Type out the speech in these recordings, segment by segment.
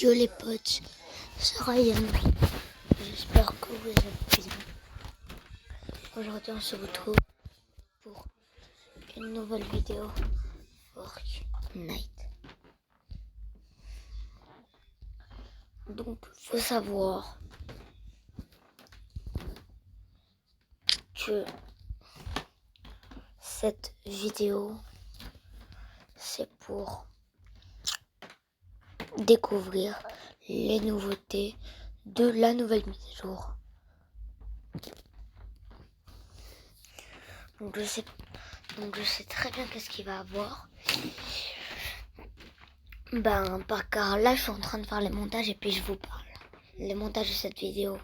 Yo les potes, c'est Ryan. J'espère que vous allez bien. Aujourd'hui on se retrouve pour une nouvelle vidéo Fortnite. Donc faut savoir que cette vidéo c'est pour découvrir les nouveautés de la nouvelle mise à jour. Donc je sais très bien qu'est-ce qu'il va avoir. Car là je suis en train de faire les montages et puis je vous parle. Les montages de cette vidéo.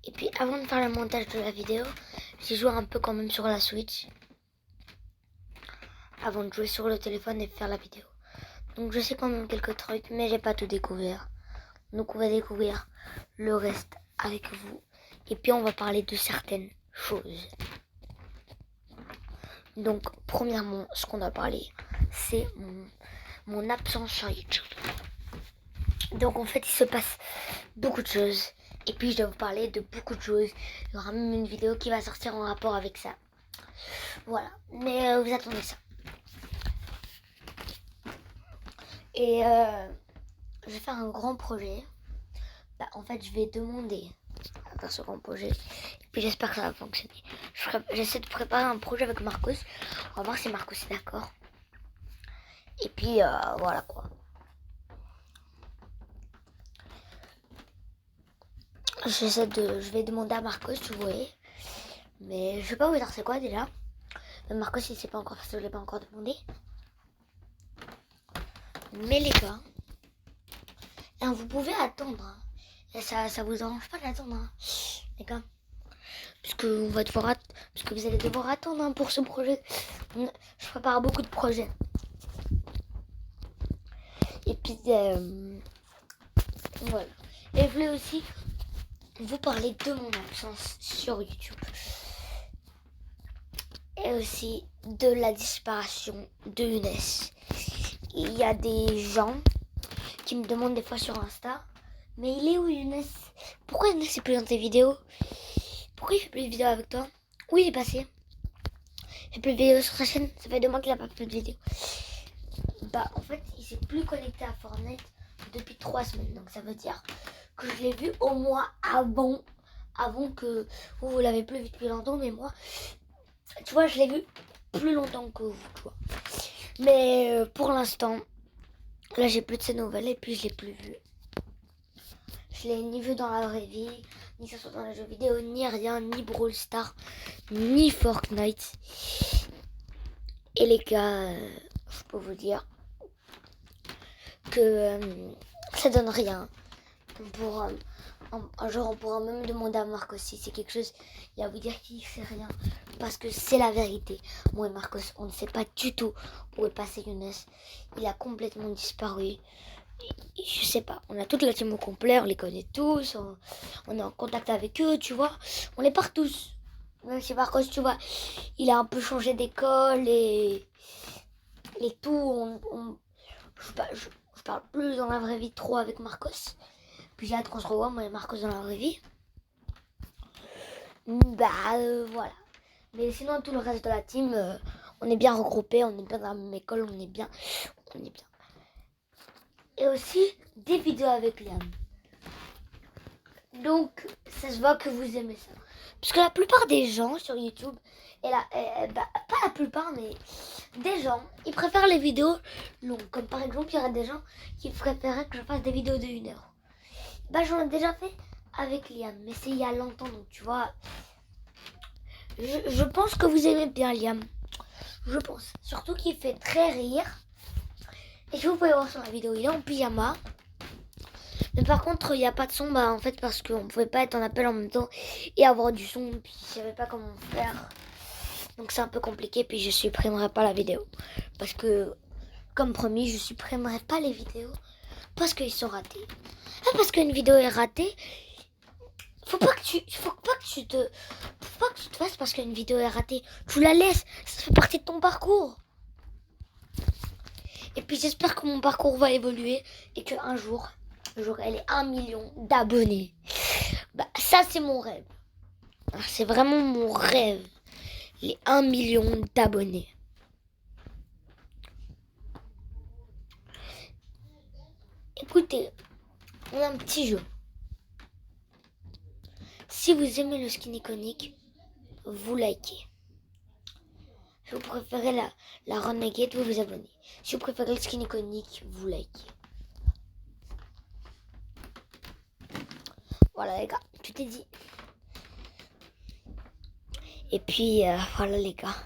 Et puis avant de faire le montage de la vidéo, j'ai joué un peu quand même sur la Switch. Avant de jouer sur le téléphone et faire la vidéo. Donc je sais quand même quelques trucs, mais j'ai pas tout découvert. Donc on va découvrir le reste avec vous. Et puis on va parler de certaines choses. Donc premièrement, ce qu'on va parler, c'est mon absence sur YouTube. Donc en fait, il se passe beaucoup de choses. Et puis je dois vous parler de beaucoup de choses. Il y aura même une vidéo qui va sortir en rapport avec ça. Voilà, mais vous attendez ça. Et je vais faire un grand projet. En fait, je vais demander à faire ce grand projet. Et puis j'espère que ça va fonctionner. J'essaie de préparer un projet avec Marcos. On va voir si Marcos est d'accord. Et puis voilà quoi. Je vais demander à Marcos, vous voyez. Mais je vais pas vous dire c'est quoi déjà. Mais Marcos il sait pas encore parce que je l'ai pas encore demandé. Mais les gars, vous pouvez attendre. Hein. Et ça vous dérange pas d'attendre, hein, les gars. Parce que vous allez devoir attendre hein, pour ce projet. Je prépare beaucoup de projets. Et puis voilà. Et je voulais aussi vous parler de mon absence sur YouTube. Et aussi de la disparition de Younes. Il y a des gens qui me demandent des fois sur Insta, mais il est où Younes? Pourquoi Younes n'est plus dans tes vidéos? Pourquoi il fait plus de vidéos avec toi? Où il est passé? Il fait plus de vidéos sur sa chaîne? Ça fait 2 mois qu'il n'a pas fait de vidéos. En fait, il s'est plus connecté à Fortnite depuis 3 semaines. Donc ça veut dire que je l'ai vu au moins avant que vous l'avez plus vu depuis longtemps, mais moi, tu vois, je l'ai vu plus longtemps que vous, tu vois. Mais pour l'instant, là j'ai plus de ses nouvelles et puis je l'ai plus vu. Je l'ai ni vu dans la vraie vie, ni que ce soit dans les jeux vidéo, ni rien, ni Brawl Stars, ni Fortnite. Et les gars, je peux vous dire que ça donne rien. Un jour on pourra même demander à Marcos si c'est quelque chose, il va vous dire qu'il ne sait rien. Parce que c'est la vérité. Moi et Marcos, on ne sait pas du tout où est passé Younes. Il a complètement disparu. Je sais pas, on a toute la team au complet, on les connaît tous, on est en contact avec eux, tu vois. On les part tous. Même si Marcos, tu vois, il a un peu changé d'école et tout. Je parle plus dans la vraie vie trop avec Marcos. Puis j'ai hâte qu'on se revoie, moi et Marcos, dans la vraie vie. Voilà. Mais sinon, tout le reste de la team, on est bien regroupés, on est bien dans la même école, on est bien. Et aussi, des vidéos avec Liam. Donc, ça se voit que vous aimez ça. Parce que la plupart des gens sur YouTube, pas la plupart, mais des gens, ils préfèrent les vidéos longues. Comme par exemple, il y aurait des gens qui préféraient que je fasse des vidéos de 1 heure. J'en ai déjà fait avec Liam, mais c'est il y a longtemps, donc tu vois. Je pense que vous aimez bien Liam. Je pense. Surtout qu'il fait très rire. Et si vous pouvez voir sur la vidéo, il est en pyjama. Mais par contre, il n'y a pas de son, en fait, parce qu'on ne pouvait pas être en appel en même temps et avoir du son. Puis je savais pas comment faire. Donc c'est un peu compliqué, puis je supprimerai pas la vidéo. Parce que, comme promis, je supprimerai pas les vidéos parce qu'ils sont ratés. Parce qu'une vidéo est ratée, faut pas que tu te fasses parce qu'une vidéo est ratée. Tu la laisses, ça fait partie de ton parcours. Et puis j'espère que mon parcours va évoluer et qu'un jour, j'aurai les 1 million d'abonnés. Bah, ça, c'est mon rêve. C'est vraiment mon rêve. Les 1 million d'abonnés. Écoutez, on a un petit jeu. Si vous aimez le skin iconique, vous likez. Si vous préférez la Renegade, vous vous abonnez. Si vous préférez le skin iconique, vous likez. Voilà les gars, tout est dit. Et puis voilà les gars.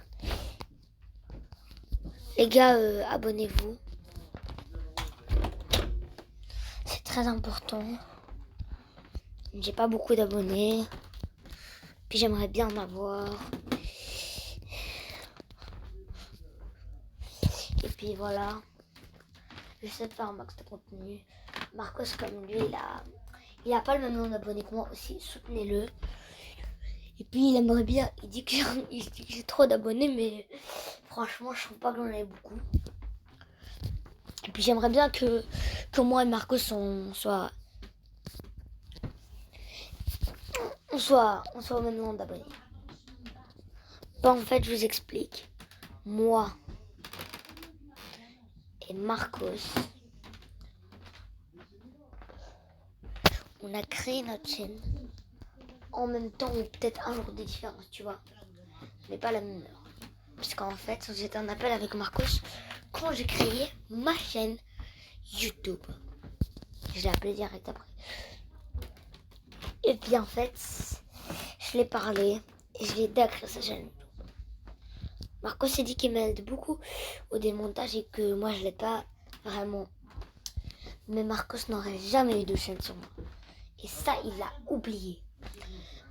Les gars, abonnez-vous. C'est très important. J'ai pas beaucoup d'abonnés. Puis j'aimerais bien en avoir. Et puis voilà. J'essaie de faire un max de contenu. Marcos, comme lui, il a pas le même nombre d'abonnés que moi aussi. Soutenez-le. Et puis il aimerait bien. Il dit que j'ai trop d'abonnés, mais franchement, je trouve pas que j'en ai beaucoup. Et puis j'aimerais bien que moi et Marcos on soit au même nombre d'abonnés. Bah, en fait, je vous explique. Moi et Marcos, on a créé notre chaîne en même temps ou peut-être un jour de différence, tu vois. Mais pas la même heure. Parce qu'en fait, j'étais en appel avec Marcos quand j'ai créé ma chaîne YouTube. Je l'ai appelé direct après. Et puis en fait, je l'ai parlé et je l'ai aidé à créer sa chaîne. Marcos s'est dit qu'il m'aide beaucoup au démontage et que moi je l'aide pas vraiment. Mais Marcos n'aurait jamais eu de chaîne sur moi. Et ça, il l'a oublié.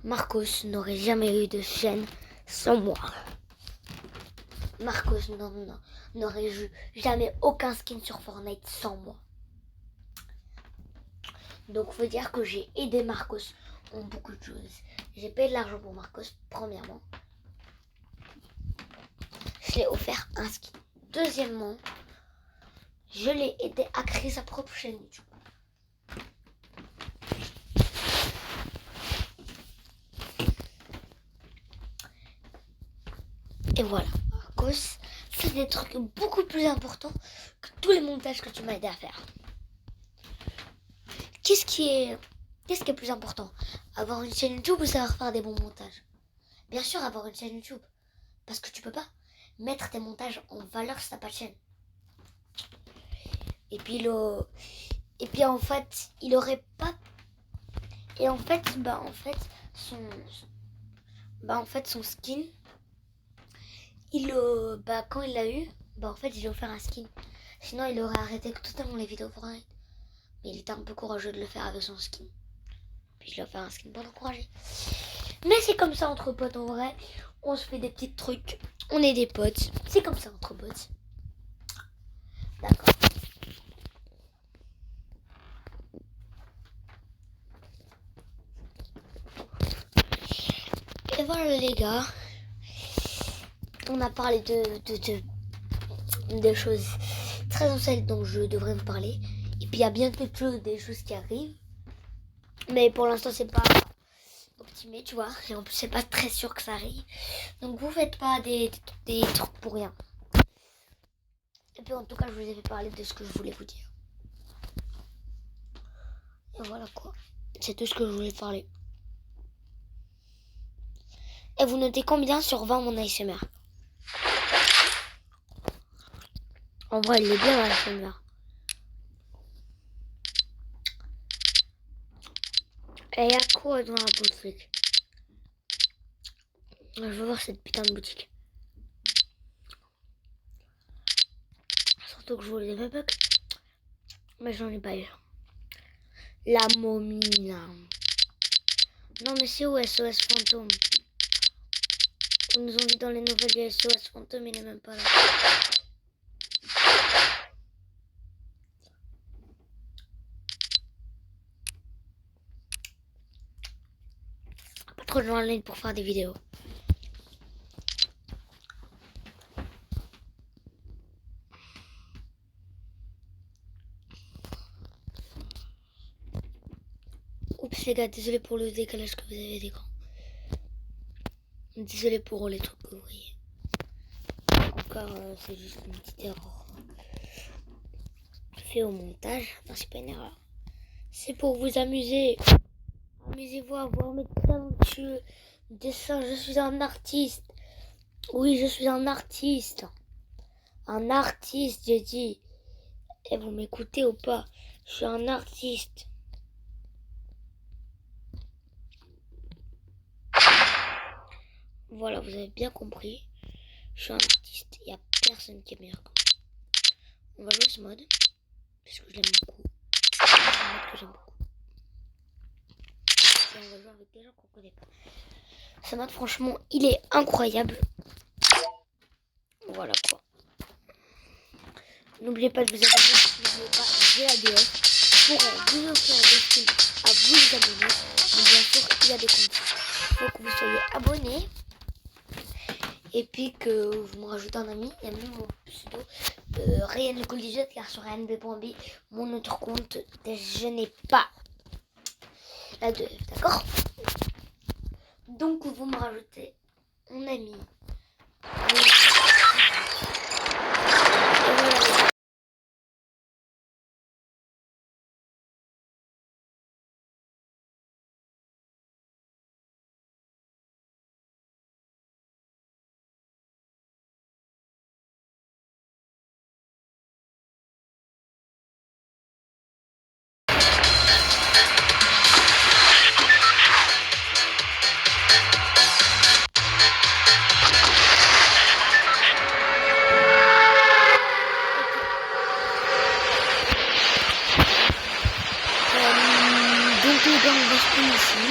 Marcos n'aurait jamais eu de chaîne sans moi. Marcos n'aurait eu jamais aucun skin sur Fortnite sans moi. Donc faut dire que j'ai aidé Marcos en beaucoup de choses. J'ai payé de l'argent pour Marcos, premièrement. Je l'ai offert un skin. Deuxièmement, je l'ai aidé à créer sa propre chaîne YouTube. Et voilà, Marcos, c'est des trucs beaucoup plus importants que tous les montages que tu m'as aidé à faire. Qu'est-ce qui est plus important? Avoir une chaîne YouTube ou savoir faire des bons montages? Bien sûr, avoir une chaîne YouTube. Parce que tu peux pas mettre tes montages en valeur si t'as pas de chaîne. Et puis en fait, il aurait pas. Et en fait, son skin, quand il l'a eu, en fait, il a offert un skin. Sinon, il aurait arrêté totalement les vidéos Fortnite. Mais il était un peu courageux de le faire avec son skin. Puis je lui ai offert un skin pour l'encourager. Mais c'est comme ça entre potes en vrai. On se fait des petits trucs. On est des potes. C'est comme ça entre potes. D'accord. Et voilà les gars. On a parlé des choses très essentielles dont je devrais vous parler. Et puis il y a bien des choses qui arrivent. Mais pour l'instant c'est pas optimé, tu vois. Et en plus c'est pas très sûr que ça arrive. Donc vous faites pas des trucs pour rien. Et puis en tout cas je vous ai fait parler de ce que je voulais vous dire. Et voilà quoi. C'est tout ce que je voulais parler. Et vous notez combien sur 20 mon ASMR? En vrai, il est bien l'ASMR. Et il y a quoi dans la boutique? Je veux voir cette putain de boutique. Surtout que je voulais des bugs. Mais j'en ai pas eu. La momie là. Non mais c'est où SOS Fantôme? Ils nous ont dit dans les nouvelles du SOS Fantôme, il est même pas là. Pas trop de gens en ligne pour faire des vidéos. Oups les gars, désolé pour le décalage que vous avez d'écran. Désolé pour les trucs que vous voyez. Encore, c'est juste une petite erreur fait au montage. Non, c'est pas une erreur. C'est pour vous amuser. Amusez-vous à voir mes talentueux dessins. Je suis un artiste. Oui, je suis un artiste. Un artiste, j'ai dit. Et vous m'écoutez ou pas? Je suis un artiste. Voilà, vous avez bien compris. Je suis un artiste. Il n'y a personne qui est meilleur que moi. On va jouer ce mode. Parce que je l'aime beaucoup. C'est un mode que j'aime beaucoup. Et on va jouer avec des gens qu'on connaît pas. Ce mode, franchement, il est incroyable. Voilà quoi. N'oubliez pas de vous abonner. N'oubliez pas GADF pour vous offrir un destin à vous abonner. Mais bien sûr, il y a des comptes. Il faut que vous soyez abonnés. Et puis que vous me rajoutez un ami. Il y a même mon pseudo Ryan Colliget car sur rnb.b mon autre compte je n'ai pas la 2F, d'accord? Donc vous me rajoutez un ami. Donc les gars, on va se prendre ici.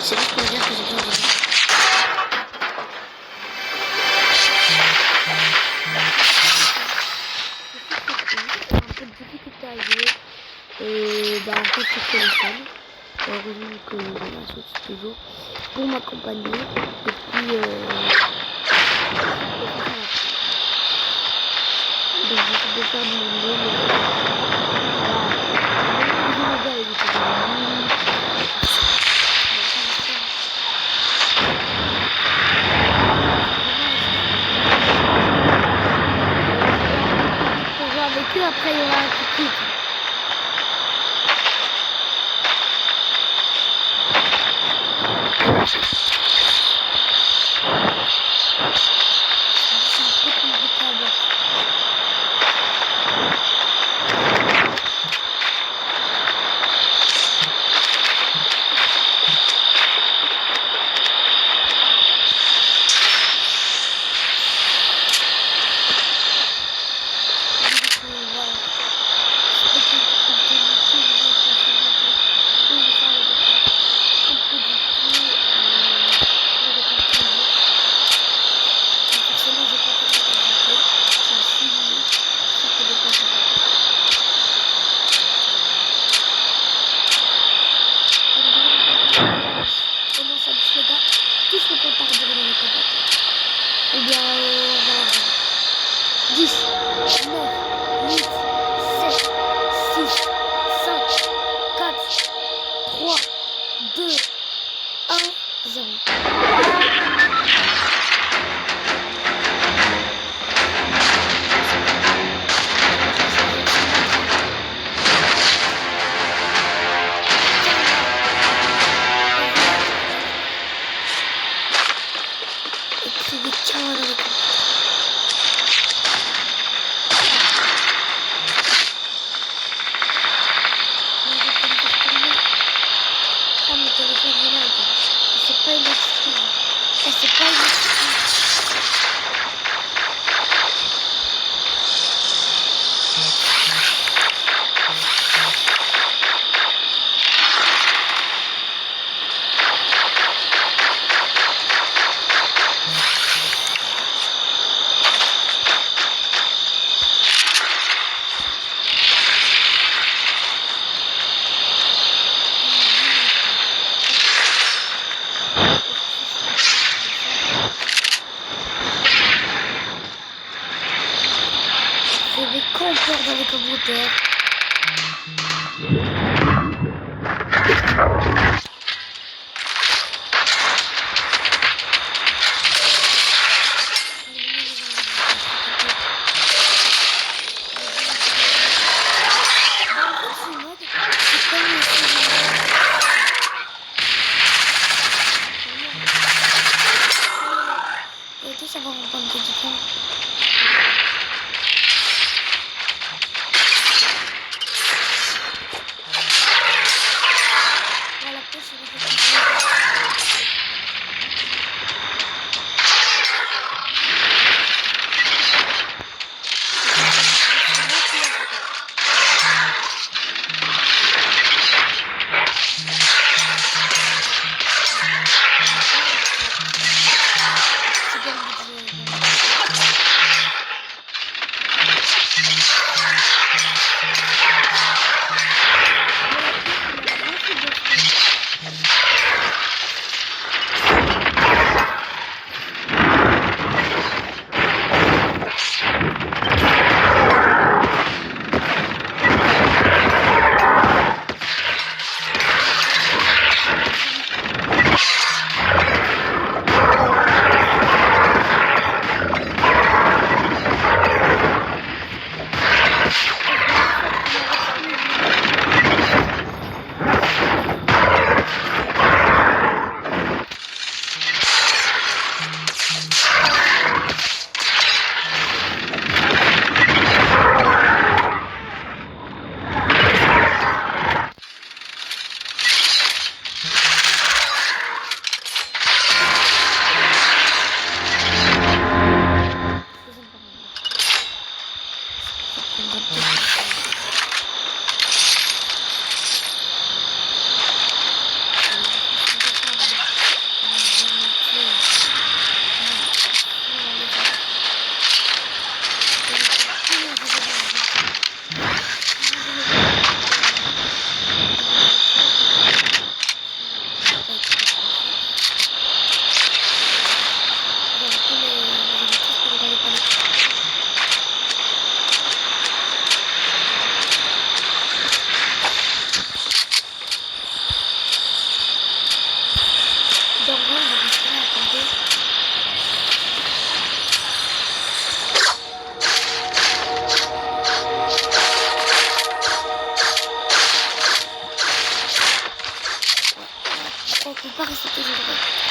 C'est juste pour dire que j'ai besoin de rien. Un peu de difficulté à jouer. Et bah en fait sur téléphone. Heureusement que j'ai la Switch toujours pour m'accompagner. Et puis donc j'essaie de faire de mon mieux. Avec eux, après il y aura un petit truc. pas une excuse. Ça, c'est pas une excuse. Écrivez compère dans les commentaires. Et ça va reprendre que du coup. Voilà, plus je vais On peut pas rester toujours droit.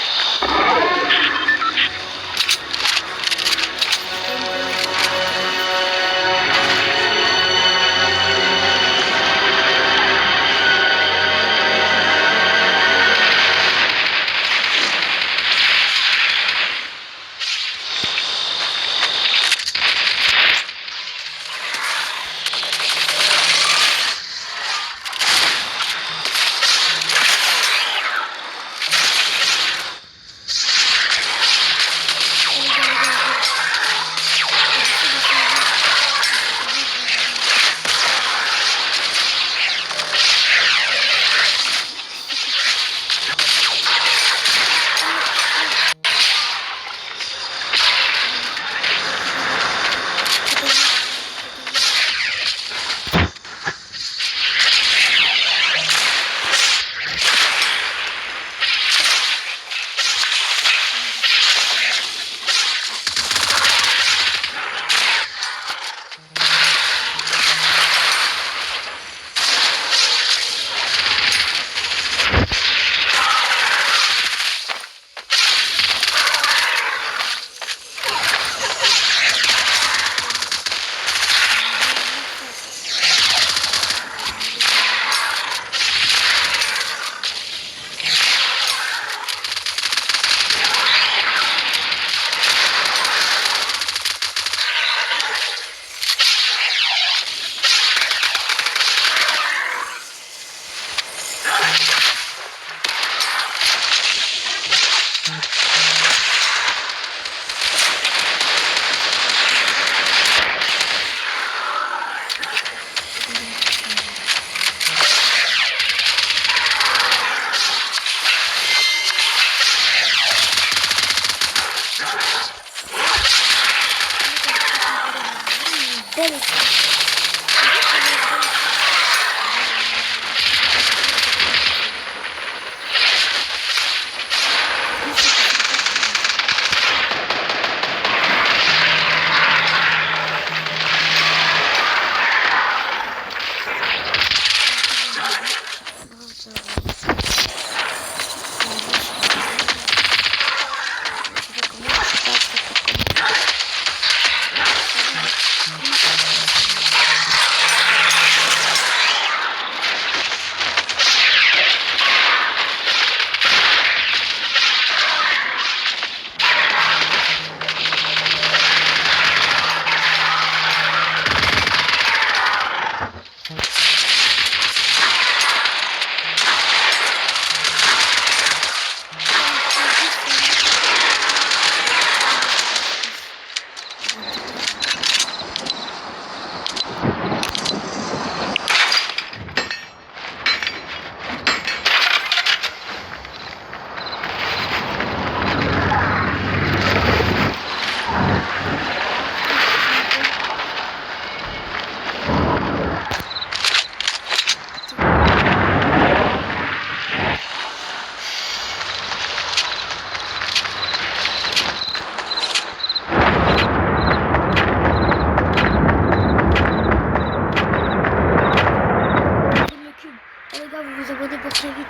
Oh les gars, vous vous abonnez pour très vite.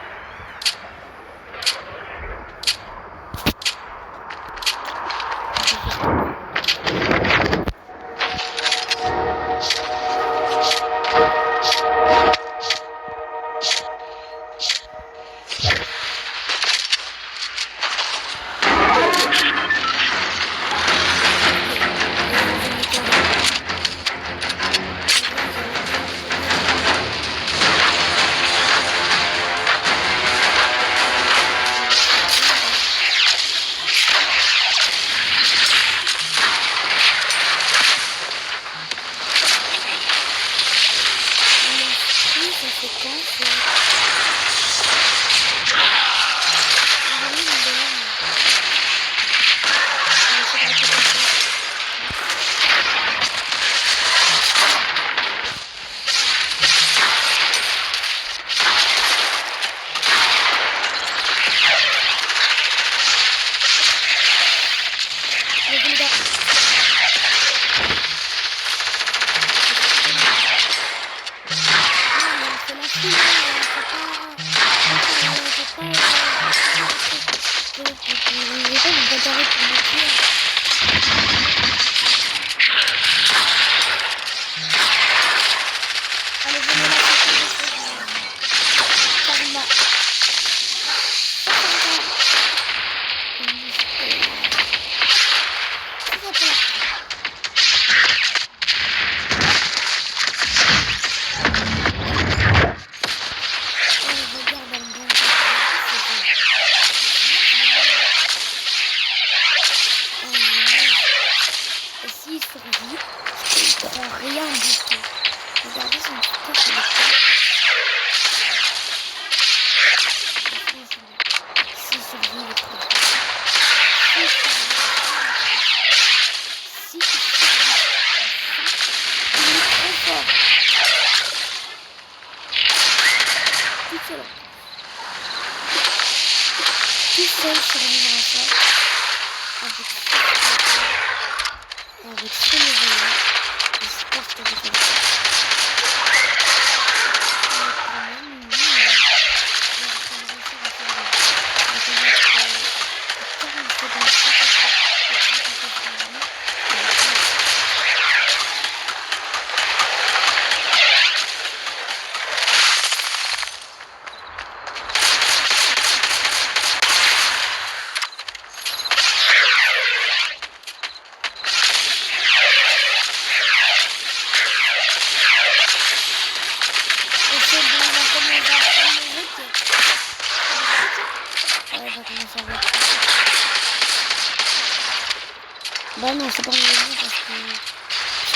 Bah non, c'est pas mon parce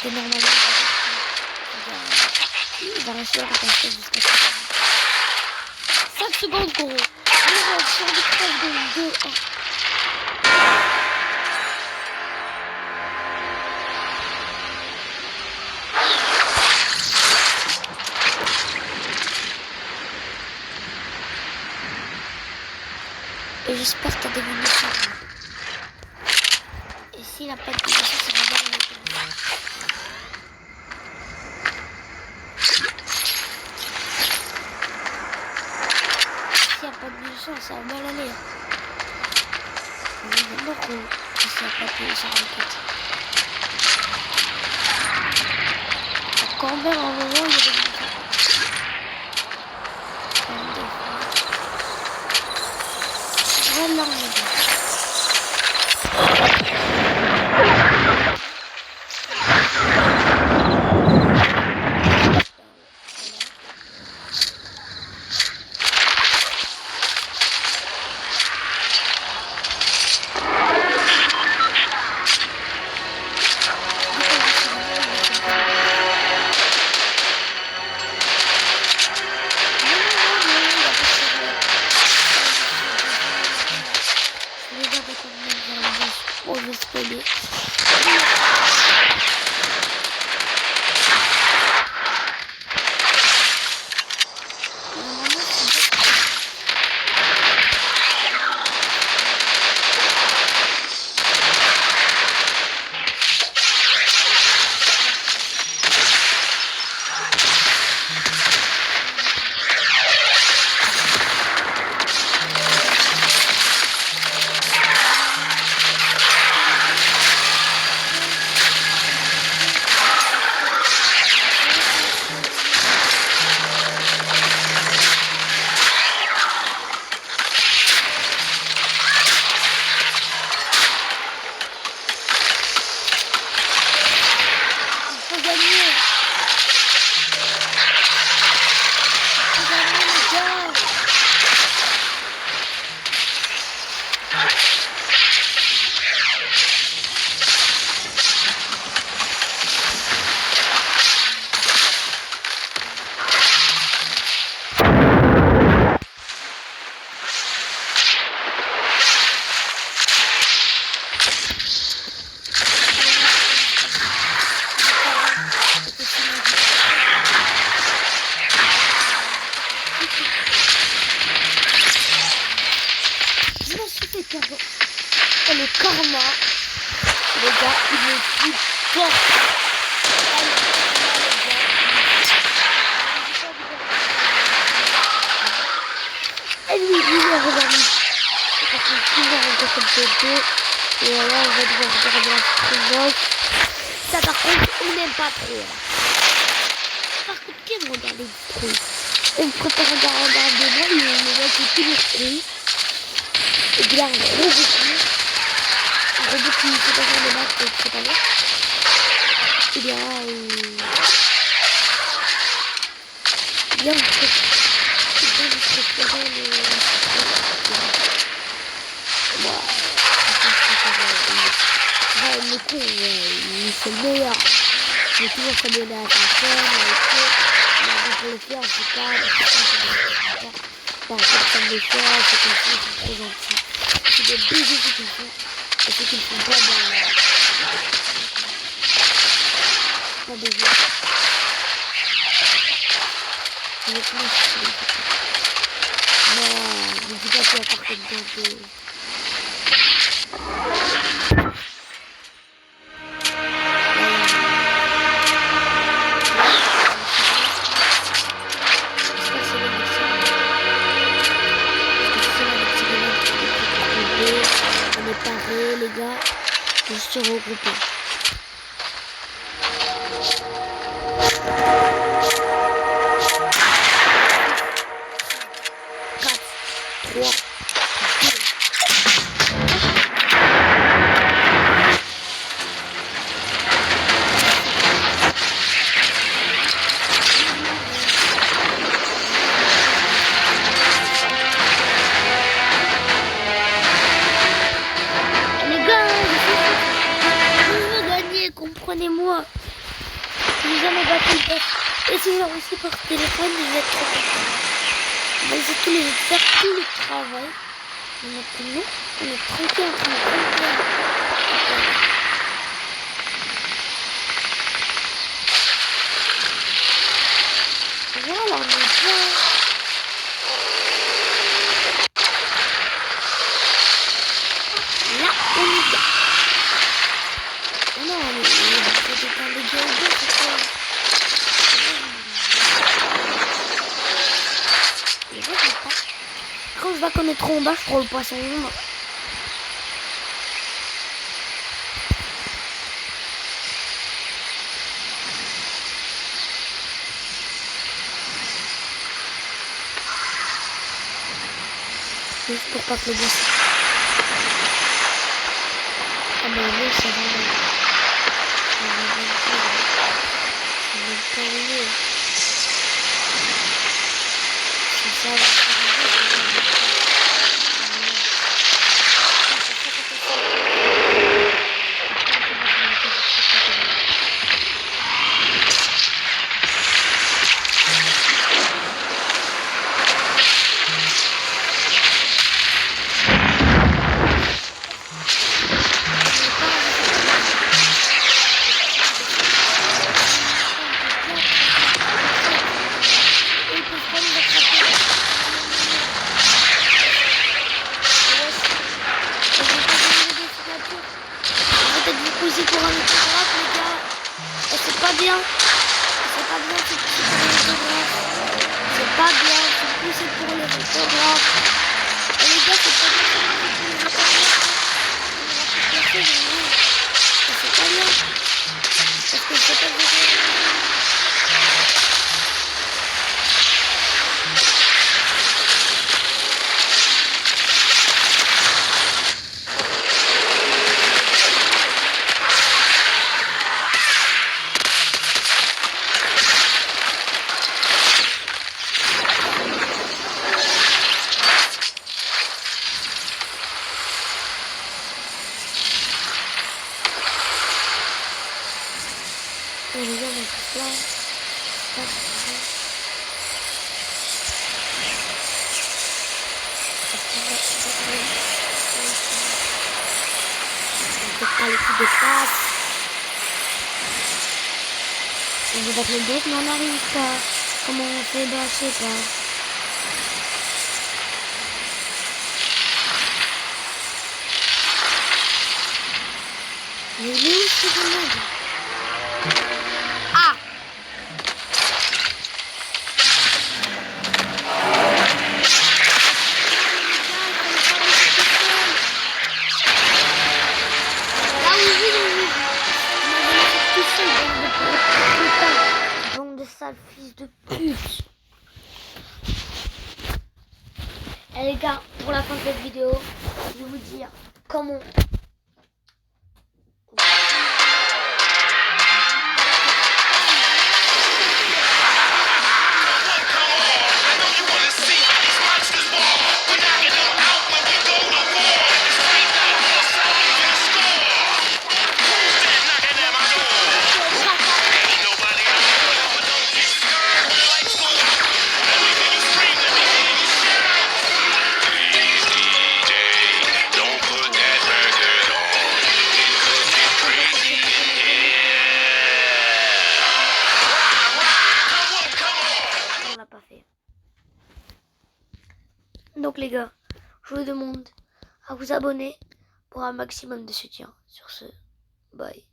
que normalement, il va rester à passer jusqu'à 5 secondes, gros. On va sur les 3 secondes, 2, 1. Et j'espère que t'as des munitions. Et s'il n'a pas de munitions, ça va mal aller. S'il n'y a pas de munitions, ça va mal aller. On est mort, gros. S'il n'y a pas de munitions, roquette. Quand même, à un moment, il y a des munitions. Voilà, on est bien. Je me suis fait perdre. Et le karma, les gars, il est plus fort. Et lui, il est revenu. Parce qu'on va encore comme PP. Et là, on va devoir regarder la suivante. Ça, par contre, on n'aime pas trop. Là. Par contre, qui aime regarder les trucs? On préfère regarder moi, mais on voit que tous les trucs. Et puis là, un robot qui fait pas faire de maths cette année. Et bien, bien, on préférait le con, c'est le meilleur. Il faut toujours s'abonner à sa chaîne, mais pour le faire, c'est pas, par personne de faire, c'est comme ça, c'est trop gentil. C'est des bisous ce qu'ils font, et ce qu'ils font pas pas des jeux. Non, ne dis pas qu'il y a par contre bientôt. On est parés les gars, on se regrouper. 4, 3, 2. Comprenez-moi, j'ai jamais battu le test. Et si j'ai reçu par téléphone, je vais être trop content. On va essayer tous les autres faire tout le travail. On est tranquille en train de compter. Voilà, on est bien. Là, on est bien. Non, mais c'était pas les gars, c'est quoi? Quand je vois qu'on est trop en bas, je prends le poisson rouge. Juste pour pas que le boss. Ah mais oui, ça va. Ça va pas. Ça va. Pour un autographe les gars, et c'est pas bien, c'est pas bien, c'est pas bien, c'est pousser pour les autographes, et les gars c'est pas bien pour les autographes, c'est pas bien, parce que c'est pas bien. Et les gars, on est là. On peut pas les coups de passe. On veut battre le deck, mais on n'arrive pas. Comment on fait? Bah, je sais pas. sale fils de pute. Et les gars, pour la fin de cette vidéo, je vais vous dire comment on l'a pas fait. Donc les gars, je vous demande à vous abonner pour un maximum de soutien. Sur ce, bye.